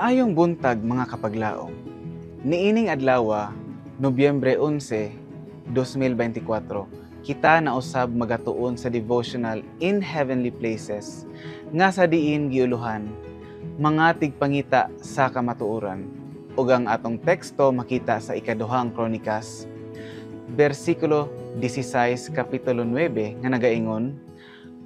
Maayong buntag mga kapaglaom. Niining adlaw, Nobyembre 11, 2024, kita na usab magatuon sa devotional In Heavenly Places nga sa diin giuluhan mga tigpangita sa kamatuoran. Ug ang atong teksto makita sa ikaduhang Kronikas, versikulo 16, kapitulo 9 nga nagaingon,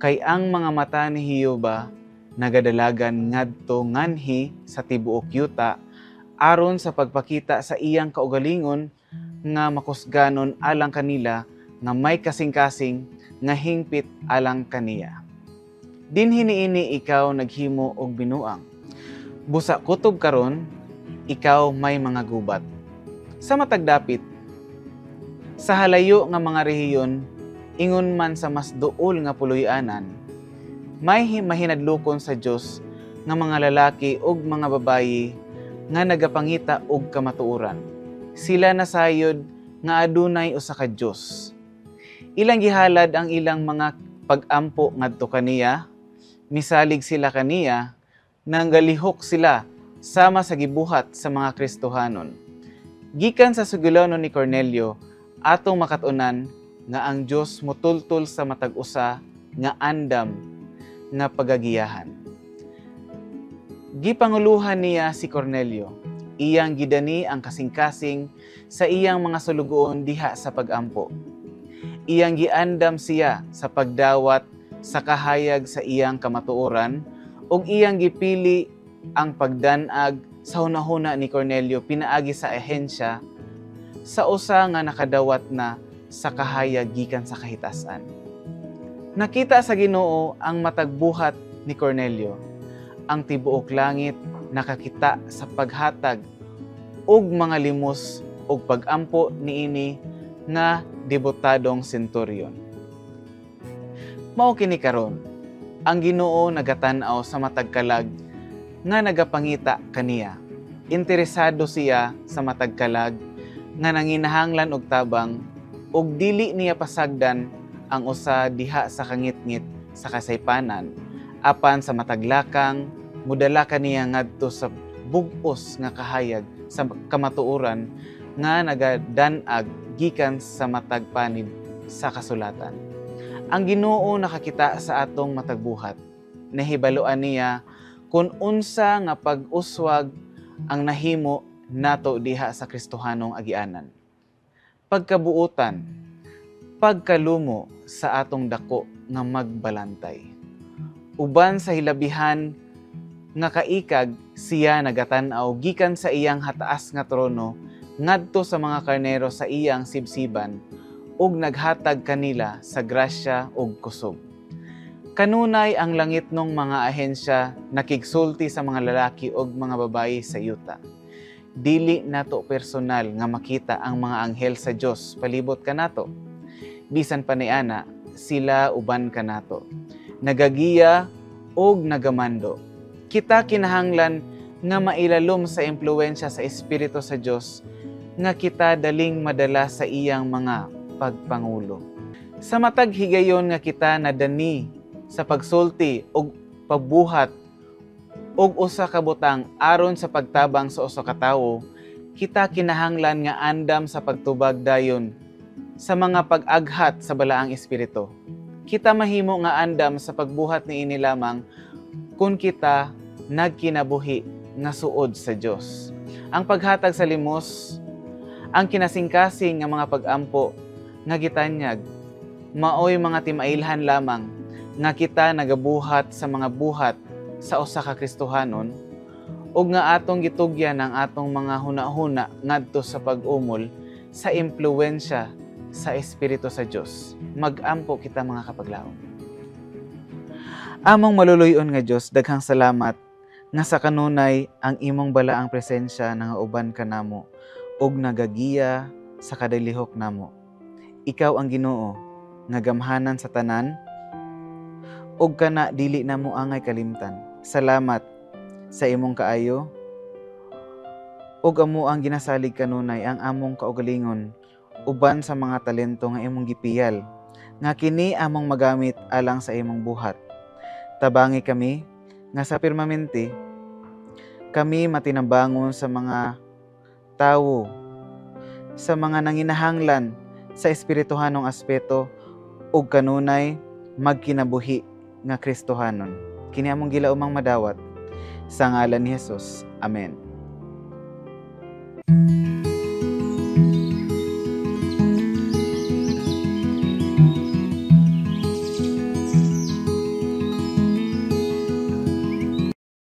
kay ang mga mata ni Hioba nagadalagan ngadto nganhi sa tibuok yuta aron sa pagpakita sa iyang kaugalingon nga makusganon alang kanila nga may kasing-kasing nga hingpit alang kaniya. Dinhi niini ikaw naghimo og binuang. Busa kutob karon, ikaw may mga gubat. Sa matag dapit, sa halayo nga mga rehiyon, ingon man sa mas duol nga puloy-anan, may mahinadlokon sa Dios nga mga lalaki ug mga babayi nga nagapangita og kamatuoran. Sila nasayod nga adunay usa ka Dios. Ilang gihalad ang ilang mga pag-ampo ngadto kaniya, misalig sila kaniya, nanggalihok sila sama sa gibuhat sa mga Kristohanon. Gikan sa sugulanon ni Cornelio, atong makatunan nga ang Dios motultol sa matag usa nga andam nga pagagiyahan. Gipanguluhan niya si Cornelio. Iyang gidani ang kasing-kasing sa iyang mga sulugoon diha sa pag-ampo. Iyang giandam siya sa pagdawat sa kahayag sa iyang kamatuoran ug iyang gipili ang pagdanag sa hunahuna ni Cornelio pinaagi sa ahensya sa usa nga nakadawat na sa kahayag gikan sa kahitasan. Nakita sa Ginoo ang matagbuhat ni Cornelio. Ang tibuok langit nakakita sa paghatag ug mga limos ug pag-ampo niini nga debutadong senturyon. Mao kini karon, ang Ginoo nagatan-aw sa matag kalag nga nagapangita kaniya. Interesado siya sa matag kalag nga nanginahanglan og tabang ug dili niya pasagdan ang usa diha sa kangitngit sa kasaypanan, apan sa mataglakang mudala kaniya ngadto sa bug-os nga kahayag sa kamatuoran nga nagadan-ag gikan sa matag panid sa kasulatan. Ang Ginoo nakakita sa atong matagbuhat. Nahibaluan niya kung unsa nga pag-uswag ang nahimo nato diha sa Kristohanong agianan. Pagkabuutan, pagkalumo sa atong dako nga magbalantay. Uban sa hilabihan nga kaikag, siya nagatan-aw gikan sa iyang hataas nga trono ngadto sa mga karnero sa iyang sibsiban ug naghatag kanila sa grasya ug kusog. Kanunay ang langitnong mga ahensya nakigsulti sa mga lalaki ug mga babayi sa yuta. Dili nato personal nga makita ang mga anghel sa Dios palibot kanato. Bisan pa niana, sila uban kanato. Nagagiya og nagamando. Kita kinahanglan nga mailalom sa impluwensya sa Espiritu sa Dios nga kita daling madala sa iyang mga pagpangulo. Sa matag higayon nga kita nadani sa pagsulti og pagbuhat og usa ka butang aron sa pagtabang sa usa ka tawo, kita kinahanglan nga andam sa pagtubag dayon sa mga pag-aghat sa balaang espiritu. Kita mahimo nga andam sa pagbuhat niini lamang kung kita nagkinabuhi nga suod sa Dios. Ang paghatag sa limos, ang kinasingkasing nga mga pag-ampo nga gitanyag, maoy mga timailhan lamang nga kita nagabuhat sa mga buhat sa usa ka Kristohanon ug nga atong gitugyan ang atong mga hunahuna ngadto sa pag-umol sa impluwensya sa Espiritu sa Dios. Mag-ampo kita mga kapaglaom. Among maluluyon nga Dios, daghang salamat nga sa kanunay ang imong balaang presensya nga uban kanamo ug nagagiya sa kadalihok namo. Ikaw ang Ginoo nga gamhanan sa tanan ug kana dili namo angay kalimtan. Salamat sa imong kaayo ug amo ang ginasalig kanunay ang among kaugalingon uban sa mga talento nga imong gipiyal nga kini among magamit alang sa imong buhat. Tabangi kami nga sa pirmamente kami matinambangon sa mga tawo, sa mga nanginahanglan sa espirituhanong aspeto ug kanunay magkinabuhi nga Kristohanon. Kini among gilaumang madawat sa ngalan ni Jesus. Amen.